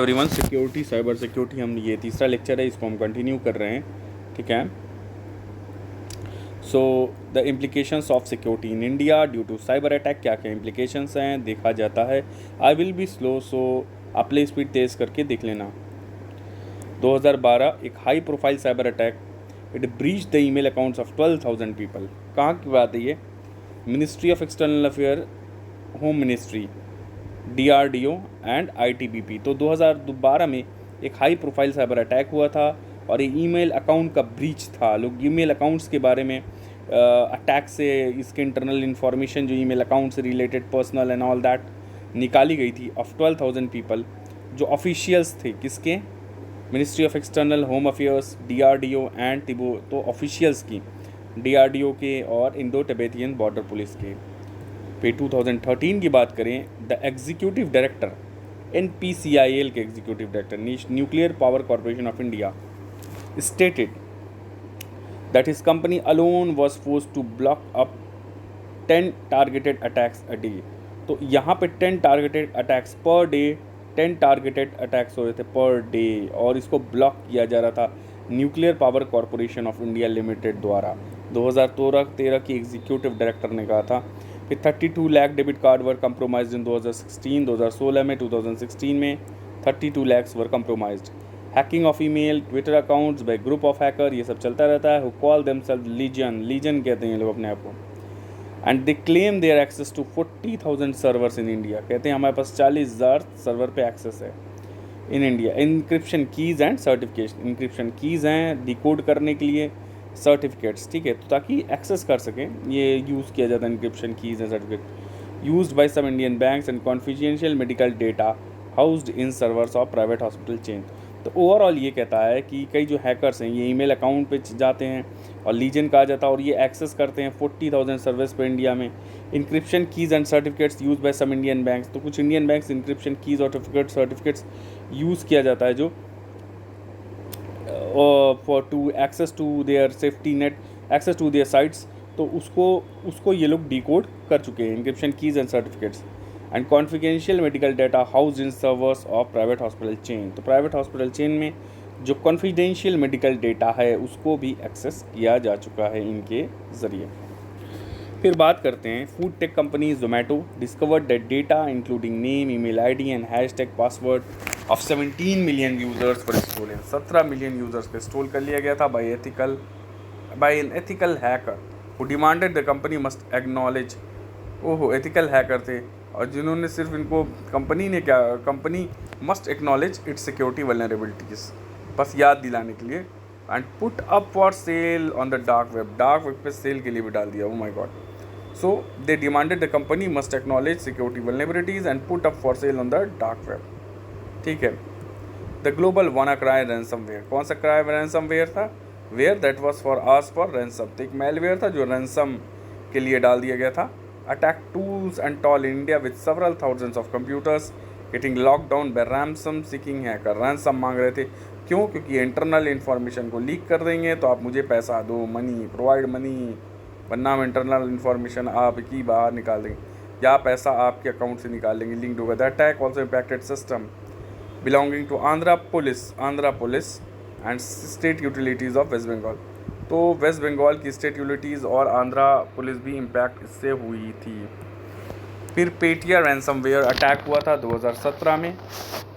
Everyone, security, cyber security, हम ये तीसरा लेक्चर है, इसको हम कंटिन्यू कर रहे हैं। ठीक है। So the implications of security in India due to cyber attack, क्या क्या इम्प्लीकेशंस हैं देखा जाता है। I will be slow, so आप प्ले स्पीड तेज़ करके देख लेना। 2012 एक high profile cyber attack, it breach the email accounts of 12,000 people. कहाँ की बात है ये? Ministry of external affair, home ministry, DRDO and ITBP। तो 2012 में एक हाई प्रोफाइल साइबर अटैक हुआ था और ये ईमेल अकाउंट का ब्रीच था। लोग ईमेल अकाउंट्स के बारे में अटैक से इसके इंटरनल इन्फॉर्मेशन जो ईमेल अकाउंट से related personal and all that निकाली गई थी ऑफ 12,000 पीपल, जो ऑफिशियल्स थे किसके? Ministry of external home affairs, DRDO and तिबो। तो ऑफिशियल्स की DRDO के और इंडो तिब्बतियन बॉर्डर पुलिस के। पे 2013 की बात करें, द एग्जीक्यूटिव डायरेक्टर NPCIL के executive director, nuclear power corporation of India, stated that his company alone was forced to block up 10 targeted attacks a day. तो यहाँ पे 10 targeted attacks per day, 10 targeted attacks हो रहे थे per day, और इसको block किया जा रहा था nuclear power corporation of India limited द्वारा। 2013 की एग्जीक्यूटिव डायरेक्टर ने कहा था। फिर 32 lakh debit card were compromised in 2016। 2016 में 2016 में 32 lakhs were compromised. Hacking of email, Twitter accounts by group of hacker, ये सब चलता रहता है। हु कॉल देमसेल्फ लीजन कहते हैं ये लोग अपने आप को। And they claim their access to 40,000 servers in India. कहते हैं हमारे पास 40,000 सर्वर पे एक्सेस है in India. Encryption keys and certification, encryption keys हैं डिकोड करने के लिए, सर्टिफिकेट्स, ठीक है, तो ताकि एक्सेस कर सकें, ये यूज़ किया जाता है encryption keys and certificate. Used by some Indian banks and confidential medical data housed in servers of private hospital chain. तो ओवरऑल ये कहता है कि कई जो हैकर्स हैं ये ईमेल अकाउंट पे जाते हैं और लीजन कहा जाता है और ये एक्सेस करते हैं 40,000 सर्विस पे इंडिया में। Encryption keys and certificates use by some Indian banks, तो कुछ इंडियन बैंक्स इंक्रिप्शन कीज़ और सर्टिफिकेट्स यूज़ किया जाता है जो for to access to their safety net, access to their sites. तो उसको ये लोग डिकोड कर चुके हैं, encryption keys and certificates. And confidential medical data house in servers of private hospital chain. तो प्राइवेट हॉस्पिटल चेन में जो कॉन्फिडेंशियल मेडिकल डेटा है उसको भी एक्सेस किया जा चुका है इनके ज़रिए। फिर बात करते हैं food tech company Zomato discovered that data including name, email ID and hashtag password of 17 million users पर स्टोलन। 17 मिलियन यूजर्स पे स्टोल कर लिया गया था by an ethical hacker who demanded the company must acknowledge. ओहो, एथिकल हैकर थे और जिन्होंने सिर्फ इनको company must acknowledge its security vulnerabilities, बस याद दिलाने के लिए। And put up for sale on the dark web पे सेल के लिए भी डाल दिया। Oh my God. So they demanded the company must acknowledge security vulnerabilities and put up for sale on the dark web. ठीक है। The global WannaCry ransomware, कौन सा क्राई रैंसमवेयर था? Where that was for ask for ransom, तो एक malware था जो ransom के लिए डाल दिया गया था। Attack tools and tall India with several thousands of computers getting lock down by ransom seeking hacker. Ransom मांग रहे थे, क्यों? क्योंकि इंटरनल इन्फॉर्मेशन को लीक कर देंगे तो आप मुझे पैसा दो, मनी, प्रोवाइड मनी, वरना हम इंटरनल इन्फॉर्मेशन आपकी बाहर निकाल देंगे या पैसा आपके अकाउंट से निकाल लेंगे। Link to the attack also impacted system belonging to Andhra Police and state utilities of West Bengal। तो वेस्ट बंगाल की स्टेट यूटिलिटीज़ और आंध्रा पुलिस भी इम्पैक्ट इससे हुई थी। फिर पेटिया रैंसमवेयर अटैक हुआ था 2017 में,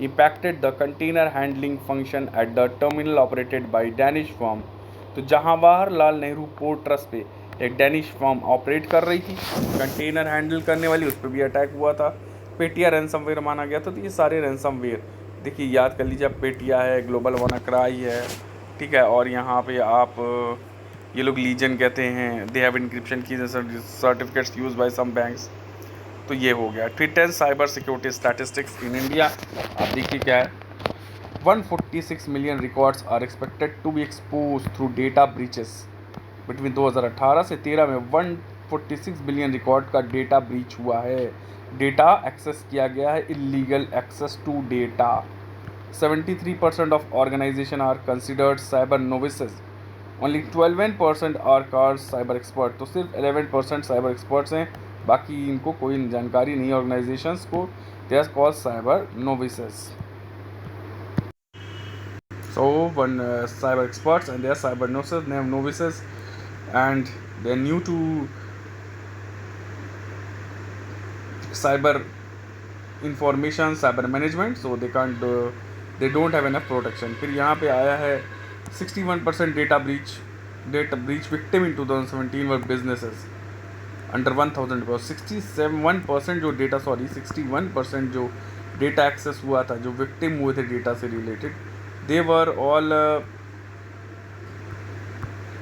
impacted the container handling function at the terminal operated by Danish firm. तो जवाहरलाल नेहरू पोर्ट ट्रस्ट पे एक डैनिश फर्म ऑपरेट कर रही थी कंटेनर हैंडल करने वाली, उस पर भी अटैक हुआ था। पेटिया रैंसमवेयर माना गया था। तो ये सारे रैंसमवेयर देखिए याद कर लीजिए, आप पेटिया है, ग्लोबल वानाक्राई है, ठीक है, और यहाँ पे आप ये लोग लीजन कहते हैं, दे हैव इंक्रिप्शन की certificates use by some banks. तो ये हो गया। Twitter cyber security statistics in India, आप देखिए क्या है। 146 million records are expected to be expose through data breaches between 2018 से 13 में 146 बिलियन रिकॉर्ड का डेटा ब्रीच हुआ है। डेटा एक्सेस किया गया है, illegal access to data. 73% of organisation are considered cyber novices, only 12% are called cyber expert. तो सिर्फ 11% साइबर एक्सपर्ट्स हैं, बाकी इनको कोई जानकारी नहीं ऑर्गेनाइजेशंस को। They are called cyber novices. So one cyber experts and they are cyber novices, and they are new to cyber information, cyber management, so they can't they don't have enough protection. फिर यहाँ पे आया है 61% data breach victim in 2017 were businesses under 1000 crore. 61% जो data 61% जो data access हुआ था, जो विक्टिम हुए थे डेटा से related, they were all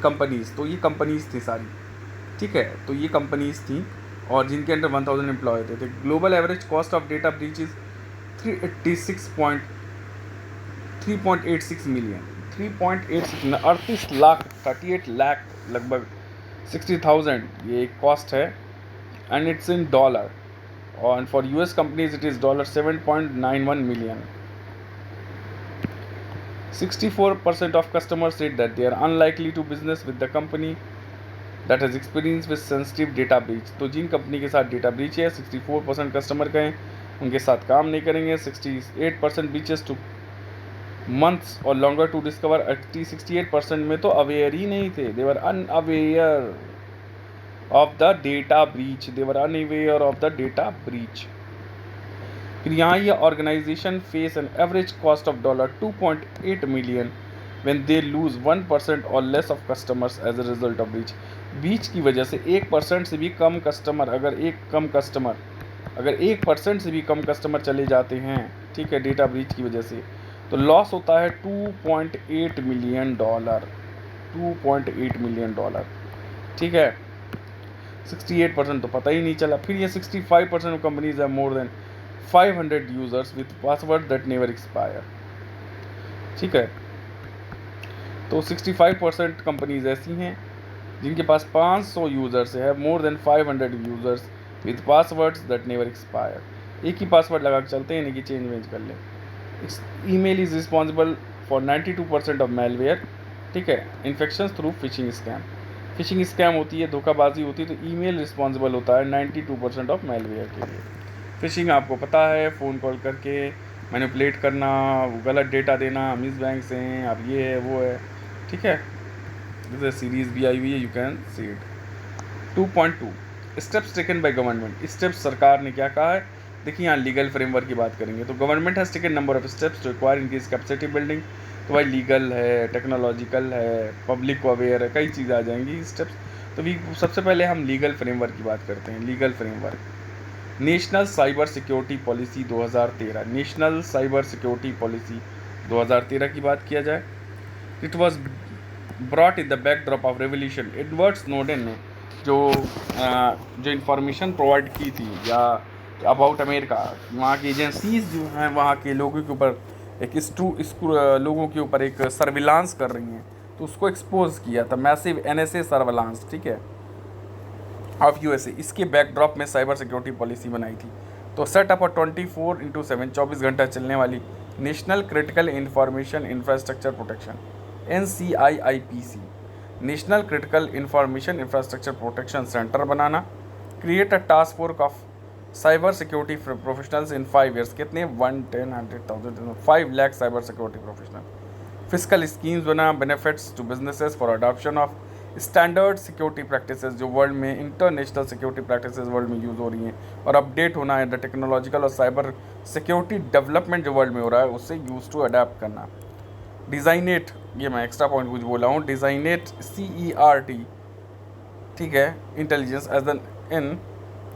companies. तो ये कंपनीज थी सारी, ठीक है. तो ये कंपनीज थी और जिनके अंडर 1000 एम्प्लॉय थे. Global average cost of data breach is 3.86 million, 38 lakh 38 lakh लगभग 60,000 ये कॉस्ट है, एंड इट्स इन डॉलर. और for US companies it is $7.91 million. 64% of customers said that they are unlikely to business with the company that has experience with sensitive data breach. तो जिन company के साथ data breach है 64% customer कहें उनके साथ काम नहीं करेंगे. 68% breaches two months or longer to discover. 68% में तो अवेयर ही नहीं थे. They were unaware of the data breach. They were unaware of the data breach. फिर यहाँ ये organisation face an average cost of $2.8 million when they lose 1% or less of customers as a result of breach. Breach की वजह से 1% से भी कम customer, अगर 1% से भी कम कस्टमर चले जाते हैं, ठीक है, डेटा ब्रीच की वजह से, तो लॉस होता है $2.8 million. $2.8 million, ठीक है. 68% तो पता ही नहीं चला. फिर ये 65% of companies have more than 500 users with password that never expire, ठीक है. तो 65% कंपनीज ऐसी हैं जिनके पास 500 यूजर्स है, more than 500 users with passwords that never expire. एक ही पासवर्ड लगा के चलते हैं, नहीं कि चेंज वेंज कर लें. Email is responsible for 92% of malware, ठीक है. Infections through fishing scam. Fishing scam होती है, धोखाबाजी होती है, तो ईमेल रिस्पॉन्सिबल होता है 92% ऑफ मेलवेयर के लिए. फिशिंग आपको पता है, फ़ोन कॉल करके मैनिपुलेट करना, गलत डेटा देना, हम इस बैंक से हैं, आप ये है वो है, ठीक है. दिस सीरीज़ भी आई हुई है, you can see it. 2.2 steps taken by government. Steps सरकार ने क्या कहा है, देखिए यहाँ लीगल फ्रेमवर्क की बात करेंगे. तो government has taken number of steps to acquire increase capacity building. तो भाई लीगल है, टेक्नोलॉजिकल है, पब्लिक को अवेयर है, कई चीज़ें आ जाएंगी स्टेप्स. तो सबसे पहले हम लीगल फ्रेमवर्क की बात करते हैं. Legal framework, national cyber security policy 2013. National cyber security policy 2013 की बात किया जाए, it was brought in the backdrop of revolution. Edward Snowden ने जो इंफॉर्मेशन प्रोवाइड की थी या अबाउट अमेरिका, वहाँ की एजेंसीज जो हैं वहाँ के लोगों के ऊपर लोगों के ऊपर एक सर्विलांस कर रही हैं, तो उसको एक्सपोज किया था. मैसिव NSA सर्विलांस, ठीक है, ऑफ USA. इसके बैकड्रॉप में साइबर सिक्योरिटी पॉलिसी बनाई थी. तो सेटअप 24/7 24 घंटा चलने वाली national critical information infrastructure protection, NCIIPC, national critical information infrastructure protection centre बनाना. Create a task force of cyber security professionals in 5 years. कितने 5 lakh cyber security professional. Physical schemes बना, benefits to businesses for adoption of standard security practices, जो world में international security practices world में use हो रही हैं और अपडेट होना है. द टेक्नोलॉजिकल और साइबर सिक्योरिटी डेवलपमेंट जो वर्ल्ड में हो रहा है उससे यूज टू अडेप्ट करना. डिज़ाइनेट, ये मैं एक्स्ट्रा पॉइंट कुछ बोला हूँ, डिज़ाइनेट CERT, ठीक है, intelligence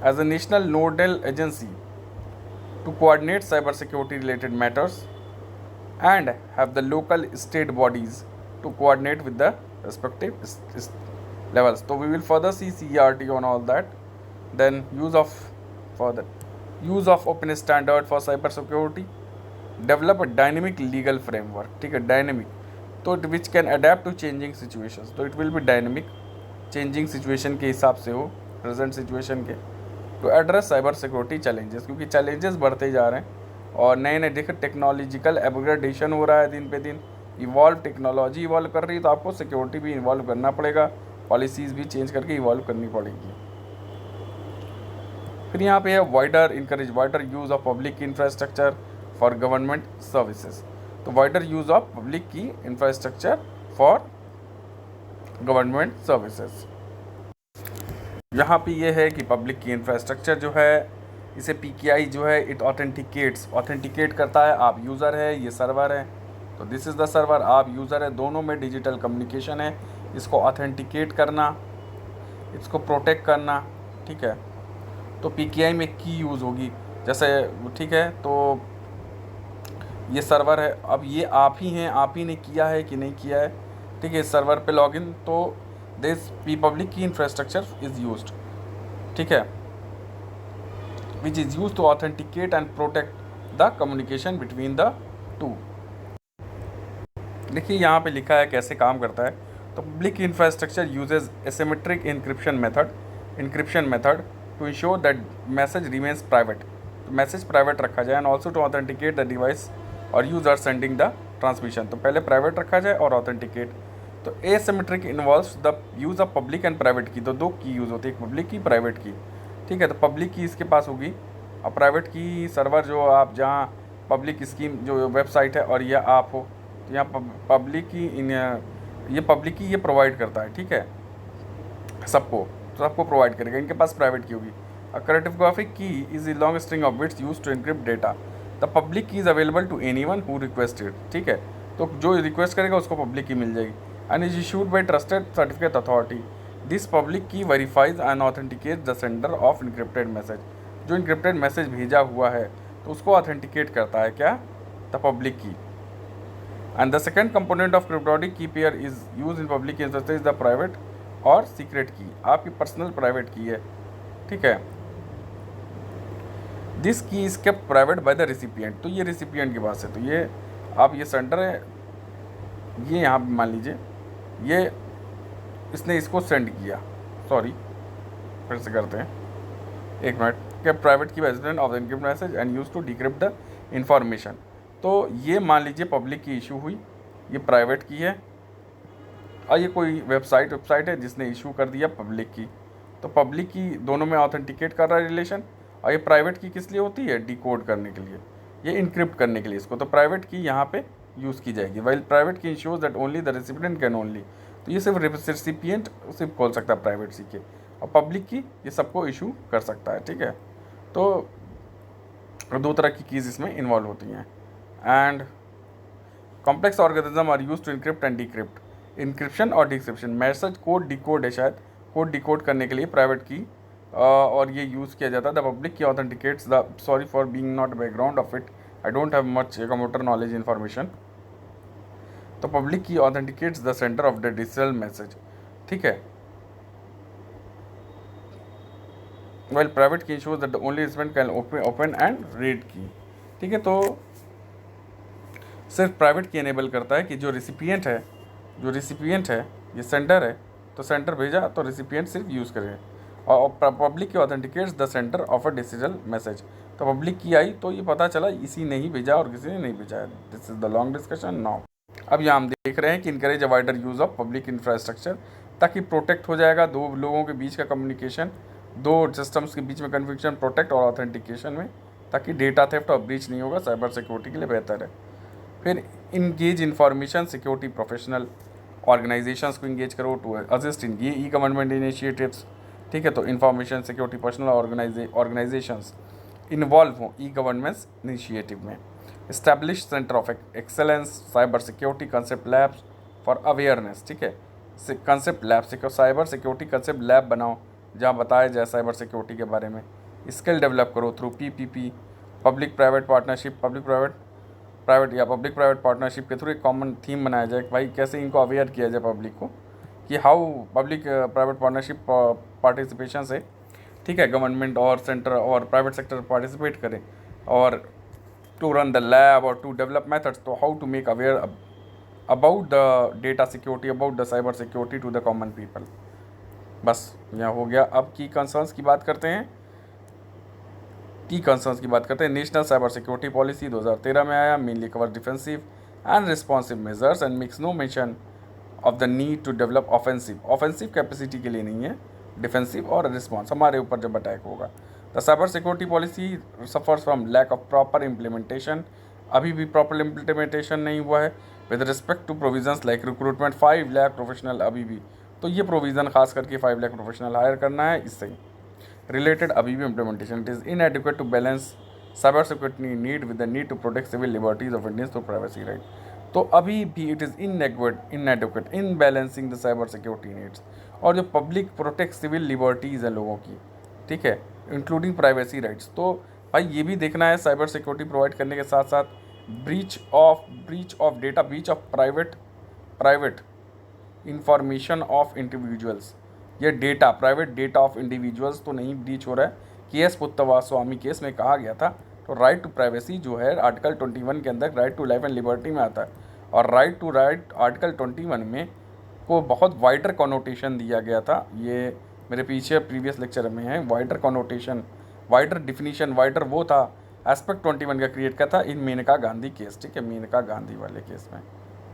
as a national nodal agency to coordinate cyber security related matters and have the local state bodies to coordinate with the respective levels. So we will further see CERT on all that. Then use of open standard for cyber security. Develop a dynamic legal framework, ठीक है, dynamic, तो which can adapt to changing situations. तो it will be dynamic, changing situation के हिसाब से हो, present situation के, to address cyber security challenges, क्योंकि challenges बढ़ते जा रहे हैं और नए नए देखिए टेक्नोलॉजिकल अपग्रेडेशन हो रहा है दिन पे दिन. टेक्नोलॉजी इवॉल्व कर रही है, तो आपको सिक्योरिटी भी इन्वॉल्व करना पड़ेगा, पॉलिसीज़ भी चेंज करके इवॉल्व करनी पड़ेगी. फिर यहाँ पे है wider use of public infrastructure for government services. तो wider use of public key infrastructure for government services. यहाँ पे ये है कि पब्लिक की इंफ्रास्ट्रक्चर जो है इसे PKI जो है इट ऑथेंटिकेट करता है। आप यूज़र है, ये सर्वर है, तो दिस इज़ द सर्वर, आप यूज़र है, दोनों में डिजिटल कम्युनिकेशन है। इसको ऑथेंटिकेट करना, इसको प्रोटेक्ट करना, ठीक है। तो PKI में की यूज़ होगी जैसे, ठीक है। तो ये सर्वर है, अब ये आप ही हैं, आप ही ने किया है कि नहीं किया है, ठीक है। इस सर्वर पे लॉगिन, तो this public key infrastructure is used, ठीक है, which is use to authenticate and protect the communication between the two. देखिए यहाँ पे लिखा है कैसे काम करता है। तो public infrastructure uses asymmetric encryption method to ensure that message remains private, तो मैसेज प्राइवेट रखा जाए, and also to authenticate the device और यूजर सेंडिंग द ट्रांसमिशन। तो पहले प्राइवेट रखा जाए और ऑथेंटिकेट। तो asymmetric involves the use of public and private key, तो दो की यूज़ होती है, एक पब्लिक की, प्राइवेट की, ठीक है। तो पब्लिक की इसके पास होगी और प्राइवेट की सर्वर जो आप जहाँ पब्लिक स्कीम जो वेबसाइट है और यह आप हो, तो यहाँ पब्लिक की ये पब्लिक की ये प्रोवाइड करता है, ठीक है, सबको प्रोवाइड करेगा। इनके पास प्राइवेट की होगी। A cryptographic key is a long string of bits used to encrypt data. The public key is available to anyone who requested, ठीक है। तो जो रिक्वेस्ट करेगा उसको पब्लिक की मिल जाएगी। And is issued by trusted certificate authority. This public key verifies and authenticate the sender of encrypted message. जो encrypted message भेजा हुआ है तो उसको ऑथेंटिकेट करता है क्या, the public key. And the second component of cryptographic key pair is use in public instance is the private और सीक्रेट की, आपकी पर्सनल प्राइवेट की है, ठीक है। दिस की is kept private by the recipient, तो ये रिसिपिएंट के पास है। तो ये आप ये सेंडर है, ये यहाँ पे मान लीजिए ये इसने इसको सेंड किया, सॉरी फिर से करते हैं, एक मिनट। Kept private key resident of the encrypt message and use to decrypt the information. तो ये मान लीजिए पब्लिक की इशू हुई, ये प्राइवेट की है, और ये कोई वेबसाइट है जिसने इशू कर दिया पब्लिक की। तो पब्लिक की दोनों में ऑथेंटिकेट कर रहा है रिलेशन, और ये प्राइवेट की किस लिए होती है, डिकोड करने के लिए, ये इनक्रिप्ट करने के लिए इसको। तो प्राइवेट की यहाँ पे यूज़ की जाएगी। While private key ensures that only the recipient can only, तो ये सिर्फ रेसिपिएंट सिर्फ खोल सकता है प्राइवेट सी के, और पब्लिक की ये सबको इशू कर सकता है, ठीक है। तो दो तरह की कीज़ इसमें इन्वॉल्व होती हैं। And complex organism are use to encrypt and decrypt. Encryption और डिक्रिप्शन, मैसेज कोड डिकोड है, शायद कोड डिकोड करने के लिए प्राइवेट की और ये यूज़ किया जाता है। The public key authenticates the, sorry for being not background of it, I don't have much computer knowledge information. तो public key authenticates the centre of the digital message, ठीक है। Well private key issues that only recipient can open and read key, ठीक है। तो सिर्फ private की enable करता है कि जो रिसिपिएंट है ये सेंडर है, तो सेंडर भेजा तो रिसिपिएंट सिर्फ यूज़ करे। और public key authenticates the centre of a digital message. तो पब्लिक की आई तो ये पता चला इसी ने ही भेजा और किसी ने नहीं भेजा है। This is the long discussion now. अब यहाँ हम देख रहे हैं कि encourage a wider use of public infrastructure, ताकि प्रोटेक्ट हो जाएगा दो लोगों के बीच का कम्युनिकेशन, दो सिस्टम्स के बीच में कन्फ्लिक्शन प्रोटेक्ट और ऑथेंटिकेशन में, ताकि डेटा थेफ्ट और ब्रीच नहीं होगा, साइबर सिक्योरिटी के लिए बेहतर है। फिर engage information security professional, organisations को इंगेज करो टू असिस्ट इन ये ई गवर्नमेंट इनिशिएटिव्स, ठीक है। तो information security personal organisations involve हों ई गवर्नेंस इनिशिएटिव में। Establish centre of excellence cyber security concept labs for awareness, ठीक है। Concept lab cyber security concept lab बनाओ जहाँ बताया जाए साइबर सिक्योरिटी के बारे में। स्किल डेवलप करो through PPP, public private partnership, public private partnership के थ्रू एक कॉमन थीम बनाया जाए कि भाई कैसे इनको अवेयर किया जाए पब्लिक को, कि how public private partnership participation से, ठीक है, गवर्नमेंट और सेंटर और प्राइवेट सेक्टर पार्टिसिपेट करें, और टू रन द लैब और टू डेवलप मेथड्स, तो how to make aware about the data security, about the cyber security to the common people. बस यहाँ हो गया। अब की कंसर्न्स की बात करते हैं। नेशनल साइबर सिक्योरिटी पॉलिसी 2013 में आया, mainly cover defensive and responsive measures and makes no mention of the need to develop offensive capacity के लिए नहीं है, डिफेंसिव और रिस्पॉन्स हमारे ऊपर जब अटैक होगा। The cyber security policy suffers from lack of proper implementation अभी भी प्रॉपर इम्प्लीमेंटेशन नहीं हुआ है with respect to provisions like recruitment 5 lakh professional अभी भी। तो ये प्रोविज़न खास करके 5 लाख प्रोफेशनल हायर करना है, इससे रिलेटेड अभी भी implementation it is inadequate to balance cyber security need with the need to protect civil liberties of Indians through privacy right. तो अभी भी it is inadequate in balancing the cyber security needs, और जो public protect civil liberties हैं लोगों की, ठीक है, इंक्लूडिंग प्राइवेसी राइट्स। तो भाई ये भी देखना है साइबर सिक्योरिटी प्रोवाइड करने के साथ साथ breach of data, breach of private information of individuals. ये data, private data of individuals तो नहीं ब्रीच हो रहा है। केएस पुत्तवा स्वामी केस में कहा गया था। तो राइट टू प्राइवेसी जो है आर्टिकल 21 के अंदर right to life and liberty में आता है, और राइट आर्टिकल 21 में को बहुत वाइडर कॉनोटेशन दिया गया था। ये मेरे पीछे प्रीवियस लेक्चर में है, wider connotation, wider definition, wider वो था एस्पेक्ट 21 का क्रिएट किया था इन मेनका गांधी केस, ठीक है, मेनका गांधी वाले केस में,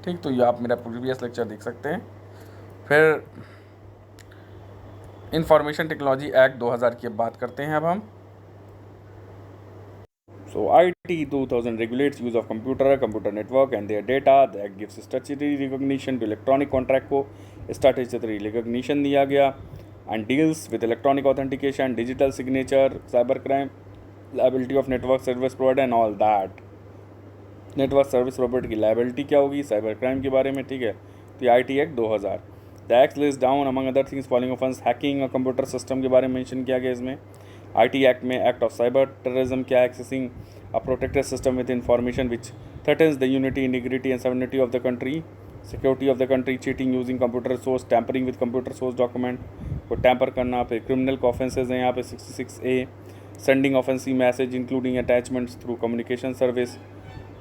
ठीक। तो ये आप मेरा प्रीवियस लेक्चर देख सकते हैं। फिर इंफॉर्मेशन टेक्नोलॉजी एक्ट 2000 की बात करते हैं अब हम। So IT 2000 regulates use of computer network and their data. The act gives statutory recognition to electronic contract को statutory recognition दिया गया, and deals with electronic authentication, digital signature, cyber crime, liability of network service provider and all that. Network service provider की liability क्या होगी, cyber crime के बारे में, ठीक है। तो IT act 2000 the act list down among other things following offence hacking और कंप्यूटर सिस्टम के बारे में मेंशन किया गया इसमें। IT एक्ट में एक्ट ऑफ साइबर टेररिज्म क्या, accessing a protected system with information which threatens the unity, integrity and sovereignty of the country, security of the country, cheating using computer source, tampering with computer source document को tamper करना। फिर criminal offences हैं यहाँ पे 66A, sending offensive message including attachments through communication service.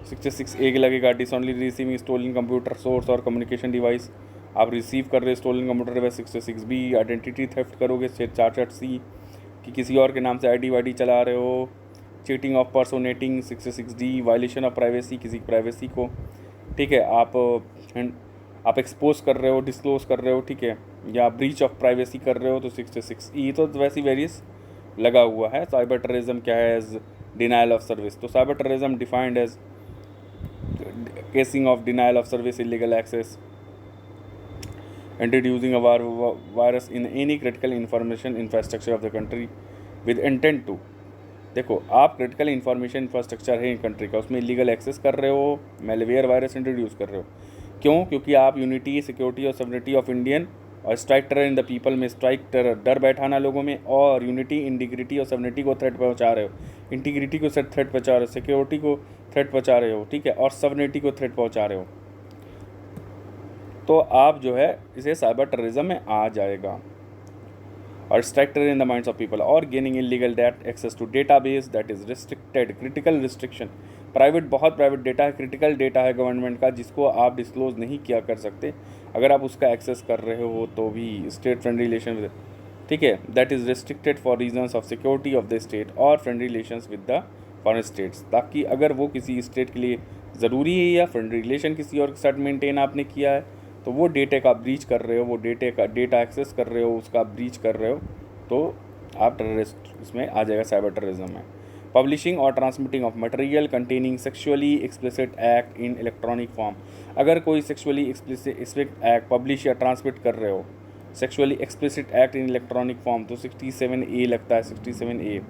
66A के लगेगा dishonestly receiving stolen computer source और communication device, आप रिसीव कर रहे stolen computer device. 66B identity theft करोगे। 66C कि किसी और के नाम से ID वाईडी चला रहे हो। Cheating of personating. 66D violation of privacy, किसी की प्राइवेसी को, ठीक है, आप एक्सपोज कर रहे हो, डिस्क्लोज कर रहे हो, ठीक है, या ब्रीच ऑफ प्राइवेसी कर रहे हो। तो 66E तो वैसे वेरियस लगा हुआ है। साइबर टेररिज्म क्या है, एज डिनाइल ऑफ सर्विस। तो cyber terrorism defined as casing of denial of service, illegal access, introducing a virus in any critical information infrastructure of the country with intent to, देखो आप critical information infrastructure है country का, उसमें illegal access कर रहे हो, malware virus introduce कर रहे हो। क्यों? क्योंकि आप यूनिटी, सिक्योरिटी और सॉवरेनिटी ऑफ इंडियन और strike terror in the people में, स्ट्राइक टेरर डर बैठाना लोगों में, और यूनिटी, इंटीग्रिटी और सॉवरेनिटी को थ्रेट पहुंचा रहे हो। इंटीग्रिटी को थ्रेट पहुंचा रहे हो, सिक्योरिटी को थ्रेट पहुंचा रहे हो, ठीक है, और सॉवरेनिटी को थ्रेट पहुंचा रहे हो, तो आप जो है इसे साइबर टेररिज्म में आ जाएगा। और strike terror in the minds of people, और gaining illegal date access to database that is restricted, critical restriction, बहुत प्राइवेट डेटा है, क्रिटिकल डेटा है गवर्नमेंट का, जिसको आप डिस्क्लोज नहीं किया कर सकते। अगर आप उसका एक्सेस कर रहे हो तो भी स्टेट फ्रेंडली रिलेशन विद, ठीक है, that is restricted for reasons of security of the state और friendly relations with the foreign states, ताकि अगर वो किसी स्टेट के लिए ज़रूरी है या फ्रेंडली रिलेशन किसी और के साथ मेंटेन आपने किया है, तो वो डेटे का ब्रीच कर रहे हो, वो डेटा एक्सेस कर रहे हो, उसका ब्रीच कर रहे हो, तो आप टेररिस्ट इसमें आ जाएगा, साइबर टेररिज्म में। पब्लिशिंग और transmitting of material containing sexually explicit act in electronic form, अगर कोई सेक्सुअली एक्सप्लिसिट एक्ट पब्लिश या ट्रांसमिट कर रहे हो, sexually explicit act in electronic form, तो 67A लगता है, 67A।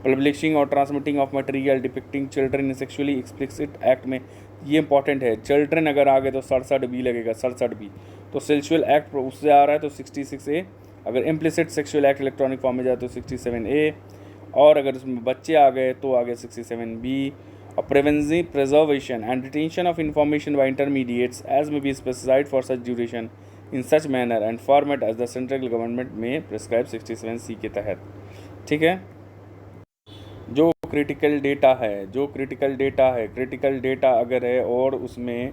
पब्लिशिंग और transmitting of material depicting children in sexually explicit act में, ये इंपॉर्टेंट है, चिल्ड्रन अगर आ गए तो 67B लगेगा, 67B। तो सेक्सुअल एक्ट उससे आ रहा है तो 66A, अगर implicit sexual act electronic form में जाए तो 67A, और अगर उसमें बच्चे आ गए तो आगे 67B। और preservation and retention of information by intermediates as may be specified for such duration in such manner and format as the central government may prescribe 67C के तहत, ठीक है। जो क्रिटिकल डेटा अगर है और उसमें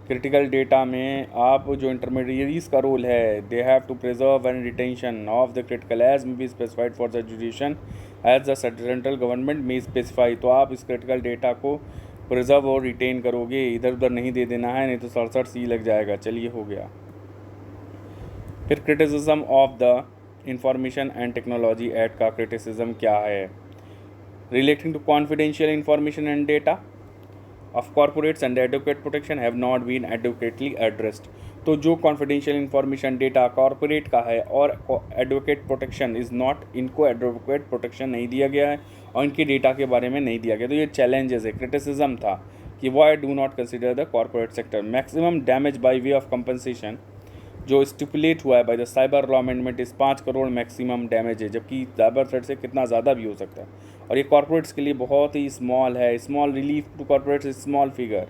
क्रिटिकल डेटा में आप जो इंटरमीडियरीज का रोल है, they have to preserve and retention of the critical as may be specified for the duration as the central government में स्पेसिफाई, तो आप इस क्रिटिकल डेटा को प्रिजर्व और रिटेन करोगे, इधर उधर नहीं दे देना है, नहीं तो 67C लग जाएगा। चलिए हो गया। फिर criticism of the information and technology act का क्रिटिसिज्म क्या है, relating to confidential information and data, of corporates and adequate protection have not been adequately addressed. तो जो कॉन्फिडेंशियल इंफॉर्मेशन डेटा कॉरपोरेट का है और एडवोकेट प्रोटेक्शन इज़ नॉट, इनको advocate protection नहीं दिया गया है और इनके डेटा के बारे में नहीं दिया गया, तो ये चैलेंजेस है, क्रिटिसिज्म था कि why do not consider the corporate sector. Maximum damage by way of compensation जो स्टिपुलेट हुआ है by the cyber law amendment इस 5 करोड़ मैक्सिमम डैमेज है, जबकि साइबर थ्रेट से कितना ज़्यादा भी हो सकता है और ये कॉरपोरेट्स के लिए बहुत ही स्मॉल है। Small relief to corporates is small figure.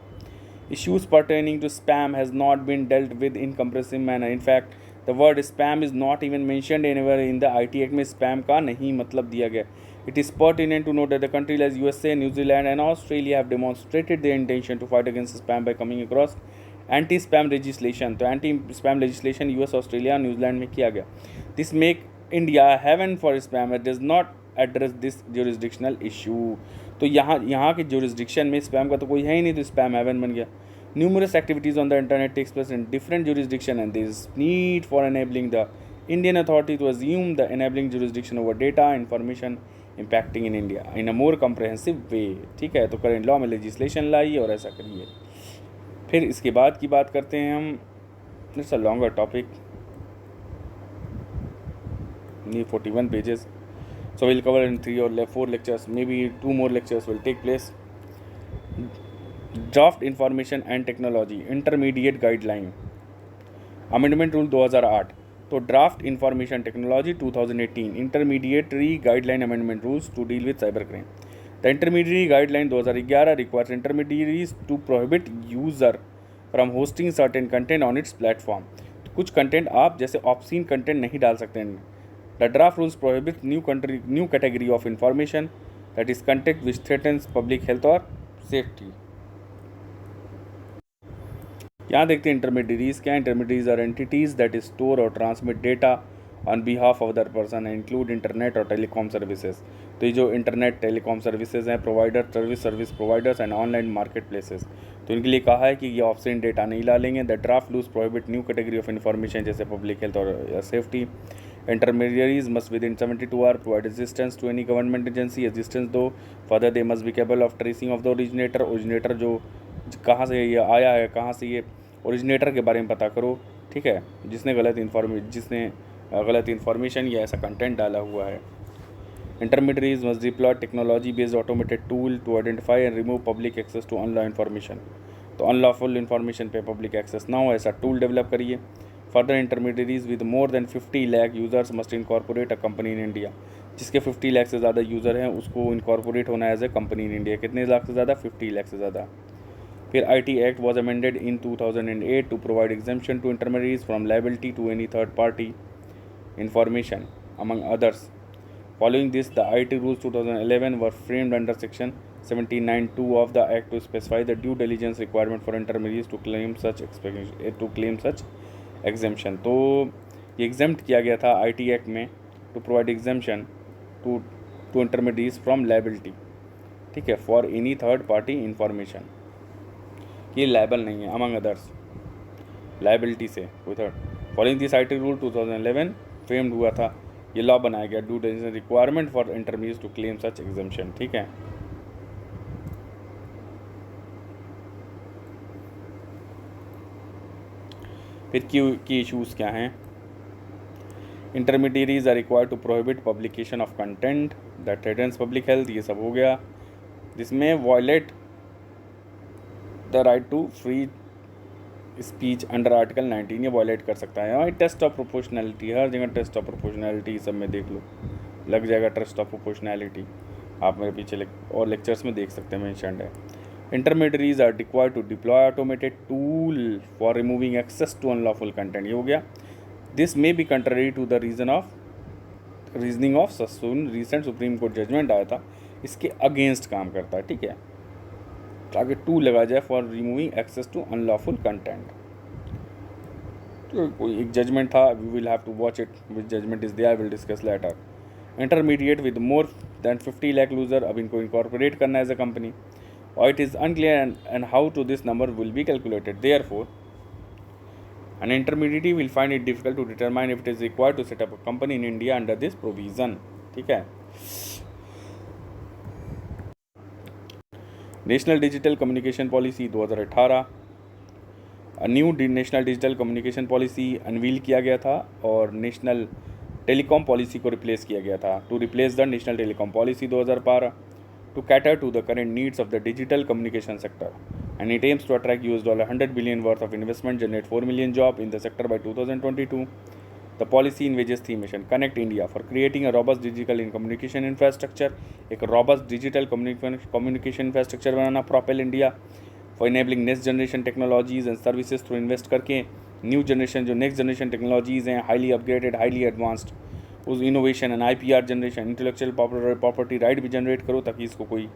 Issues pertaining to spam has not been dealt with in comprehensive manner. In fact, the word spam is not even mentioned anywhere in the IT Act में spam का नहीं मतलब दिया गया। It is pertinent to note that the countries like USA, New Zealand and Australia have demonstrated their intention to fight against spam by coming across anti-spam legislation. तो anti-spam legislation US, Australia, New Zealand में किया गया। This make India heaven for spam. It does not address this jurisdictional issue. तो यहाँ के jurisdiction में spam का तो कोई है ही नहीं, तो spam heaven बन गया। Numerous activities on the internet takes place in different jurisdiction and there is need for enabling the Indian authority to assume the enabling jurisdiction over data information impacting in India in a more comprehensive way। ठीक है, तो current law में legislation लाइए और ऐसा करिए। फिर इसके बाद की बात करते हैं हम, it's a longer topic, knee 41 pages, so we'll cover in 3 or 4 lectures, maybe 2 more lectures will take place। Draft information and technology intermediate guideline amendment rule 2008। तो draft information technology 2018 intermediary guideline amendment rules to deal with cyber crime. The intermediary guideline 2011 requires intermediaries to prohibit user from hosting certain content on its platform. तो कुछ content आप जैसे obscene content नहीं डाल सकते हैं। The draft rules prohibit new category of information that is content which threatens public health और safety. यहाँ देखते हैं इंटरमीडियरीज क्या। Intermediaries are entities that store और transmit data on behalf of other person and include internet और telecom services. तो ये जो इंटरनेट टेलीकॉम सर्विसेज हैं, provider service providers and online market places, तो इनके लिए कहा है कि ये ऑब्ससीन डेटा नहीं डालेंगे। The draft rules prohibit new category of information जैसे पब्लिक हेल्थ और safety. Intermediaries must within 72 hour provide assistance to any government agency assistance दो। Further they must be capable of tracing of the originator जो कहाँ से ये आया है, कहाँ से ये ओरिजिनेटर के बारे में पता करो। ठीक है, जिसने गलत इन्फॉर्मेशन या ऐसा कंटेंट डाला हुआ है। Intermediaries must deploy technology based automated tool to identify and remove public access to unlawful information. तो अनलॉफुल इन्फॉर्मेशन पे पब्लिक एक्सेस ना हो, ऐसा टूल डेवलप करिए। Further intermediaries with more than 50 lakh users must incorporate a company in India. जिसके 50 लाख से ज़्यादा user हैं उसको इनकॉर्पोरेट होना है as a company in India. कितने लाख से ज़्यादा? 50 लाख से ज़्यादा। फिर IT Act was amended in 2008 to provide exemption to intermediaries from liability to any third party information, among others. Following this, the IT rules 2011 were framed under section 79(2) of the Act to specify the due diligence requirement for intermediaries to claim such exemption. तो ये exempt किया गया था IT Act में to provide exemption to intermediaries from liability, ठीक है, for any third party information। ये liable नहीं है, अमंग अदर्स लाइबिलिटी से कोई third. Following this IT rule 2011 framed हुआ था, ये लॉ बनाया गया due diligence requirement for intermediates to claim such exemption. ठीक है, फिर की इशूज़ क्या हैं। Intermediaries are required to prohibit publication of content that threatens public health, ये सब हो गया। जिसमें violate the right to free speech under article 19, ये वॉयलेट कर सकता है। और टेस्ट ऑफ प्रोपोर्शनैलिटी, हर जगह टेस्ट ऑफ प्रोपोर्शनैलिटी सब में देख लो, लग जाएगा टेस्ट ऑफ प्रोपोर्शनैलिटी, आप मेरे पीछे और लेक्चर्स में देख सकते हैं, मेंशन्ड है। Intermediaries are required to deploy automated tool for removing access to unlawful content, ये हो गया। This may be contrary to the reasoning of ससून, रिसेंट सुप्रीम कोर्ट जजमेंट आया था, इसके अगेंस्ट काम करता है। ठीक है, ताकि टूल लगा जाए for removing access to unlawful content. तो कोई एक जजमेंट था, we will have to watch it, which judgment is there, will discuss later. Intermediate with more than 50 lakh user, अब इनको इनकॉर्पोरेट करना है एज अ कंपनी, और it is unclear and how to this number will be calculated. Therefore an intermediary will find it difficult to determine if it is required to set up a company in India under this provision। ठीक है, national digital communication policy 2018, new national digital communication policy unveil किया गया था और national telecom policy को replace किया गया था। To replace the national telecom policy 2012 to cater to the current needs of the digital communication sector, and it aims to attract $100 billion worth of investment, generate 4 million jobs in the sector by 2022. The policy envisages three missions: connect India for creating a robust digital communication infrastructure, एक robust digital communication infrastructure banana, propel India for enabling next generation technologies and services through invest करके new generation जो next generation technologies हैं highly upgraded, highly advanced, उस innovation and IPR generation, intellectual property right भी generate करो ताकि इसको कोई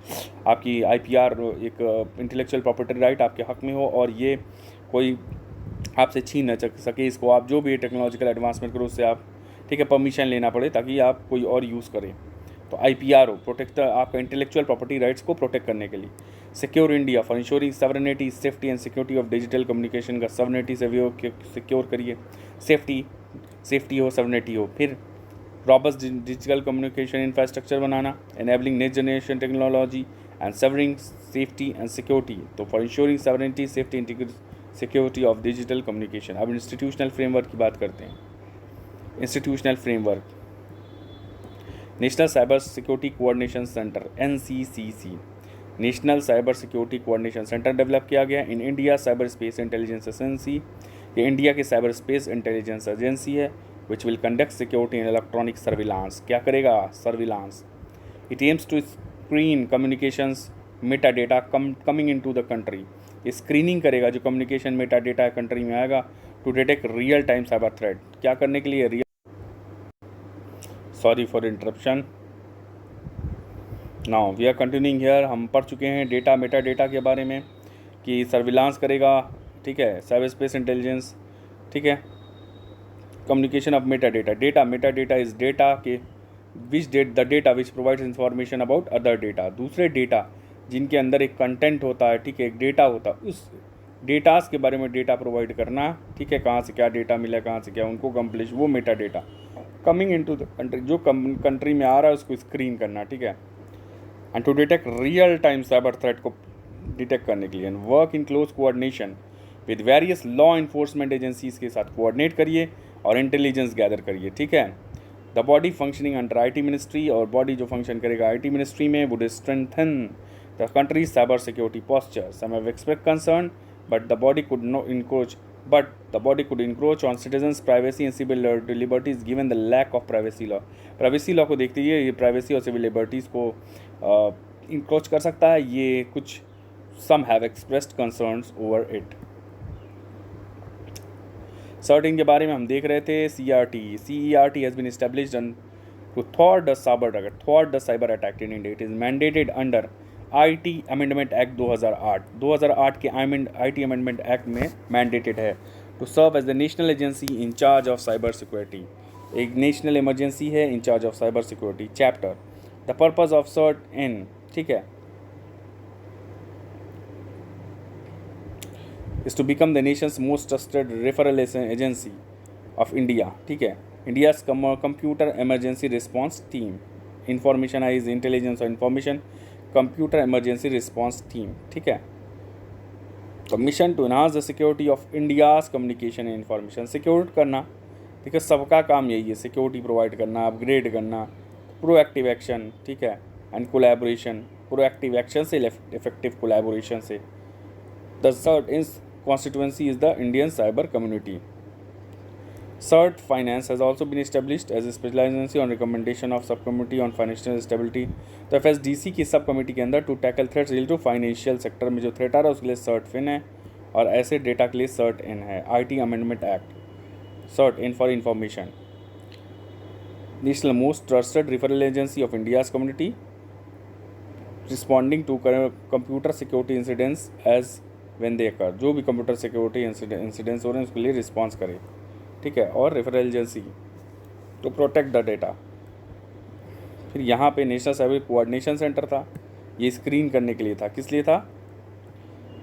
आपकी IPR एक इंटेलेक्चुअल प्रॉपर्टी राइट आपके हक में हो और ये कोई आपसे छीन न सके इसको। आप जो भी टेक्नोलॉजिकल एडवांसमेंट करो उससे आप ठीक है परमिशन लेना पड़े ताकि आप कोई और यूज़ करें। तो IPR हो प्रोटेक्ट आपका इंटेलेक्चुअल प्रॉपर्टी राइट्स को प्रोटेक्ट करने के लिए। Secure India for ensuring sovereignty, safety and security of digital communication का सॉवरेनिटी से सिक्योर करिए, सेफ्टी हो सॉवरेनिटी हो। फिर रॉबस्ट डिजिटल कम्युनिकेशन इंफ्रास्ट्रक्चर बनाना, enabling next generation technology and savouring safety and security, तो for ensuring sovereignty, safety and security of digital communication. अब institutional framework की बात करते हैं। Institutional framework, national cyber security coordination centre NCCC, national cyber security coordination centre develop किया गया in India cyber space intelligence agency. ये India की cyber space intelligence agency है which will conduct security and electronic surveillance। क्या करेगा? Surveillance. It aims to screen communications metadata coming into the country। ये screening करेगा जो कम्युनिकेशन मेटा डेटा कंट्री में आएगा to detect real time cyber threat. क्या करने के लिए? Sorry for interruption. Now we are continuing here. हम पढ़ चुके हैं डेटा मेटा डेटा के बारे में कि सर्विलांस करेगा, ठीक है, साइबर स्पेस इंटेलिजेंस, ठीक है। Communication of metadata is data के the data which provides information about other data, दूसरे डेटा जिनके अंदर एक कंटेंट होता है, ठीक है, एक डेटा होता है, उस डेटास के बारे में डेटा प्रोवाइड करना, ठीक है, कहाँ से क्या डेटा मिला, कहाँ से क्या उनको कम्प्लीट, वो meta data coming into the country, जो कंट्री में आ रहा है उसको स्क्रीन करना, ठीक है, and to detect real time cyber threat को डिटेक्ट करने के लिए। And work in close coordination with various law enforcement agencies के साथ कोऑर्डिनेट करिए और इंटेलिजेंस गैदर करिए, ठीक है। The body functioning under IT ministry, और बॉडी जो फंक्शन करेगा IT मिनिस्ट्री में, would strengthen the country cyber security posture। Some have expressed concern, but the body could encroach on citizens' privacy and civil liberties given the lack of privacy law। Privacy law को देखते हुए ये privacy और civil liberties को encroach कर सकता है। ये कुछ some have expressed concerns over it। Shirting के बारे में हम देख रहे थे। CERT has been established to thwart the cyber attack in India। It is mandated under IT Amendment Act 2008 के IT Amendment Act में mandated है to serve as the national agency in charge of cyber security। एक national emergency है in charge of cyber security। Chapter the purpose of CERT-N, ठीक है, is to become the nation's most trusted referral agency of India, ठीक है। India's computer emergency response team, information is intelligence और information computer emergency response team, ठीक है। mission to enhance the security of India's communication and information, secure करना, ठीक है, सबका काम यही है, सिक्योरिटी प्रोवाइड करना, अपग्रेड करना, प्रोएक्टिव एक्शन, ठीक है, एंड कोलैबोरेशन, प्रोएक्टिव एक्शन से इफेक्टिव कोलैबोरेशन से। The CERT constituency is the Indian cyber community। CERT Finance has also been established as a specialized agency on recommendation of subcommittee on financial stability। तो FSDC की सब committee के अंदर to tackle threats related to financial sector में जो threat आ रहा है उसके लिए CERT-FIN है, और ऐसे डेटा के लिए CERT-N है। IT amendment act, CERT-N for information, national most trusted referral agency of India's community, responding to computer security incidents as when they occur, जो भी कंप्यूटर सिक्योरिटी इंसिडेंट्स हो रहे हैं उसके लिए रिस्पॉन्स करे, ठीक है, और referral agency to protect the data. फिर यहाँ पे नेशनल साइबर कोऑर्डिनेशन सेंटर था, ये स्क्रीन करने के लिए था, किस लिए था?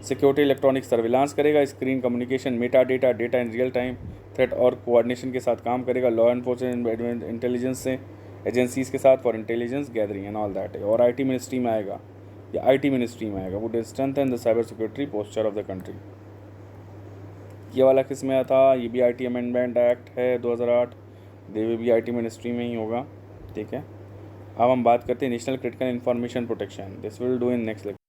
सिक्योरिटी इलेक्ट्रॉनिक सर्विलांस करेगा, screen communication meta data in real time threat और कोऑर्डिनेशन के साथ काम करेगा, लॉ एनफोर्समेंट इंटेलिजेंस से एजेंसीज के साथ for intelligence gathering and all that, और IT मिनिस्ट्री में आएगा। ये आईटी मिनिस्ट्री में आएगा। Would strengthen the cyber security posture of the country. ये वाला किस में था? ये भी आईटी अमेंडमेंट एक्ट है 2008, ये भी आईटी मिनिस्ट्री में ही होगा। ठीक है, अब हम बात करते हैं national critical information protection. This will do in next lecture.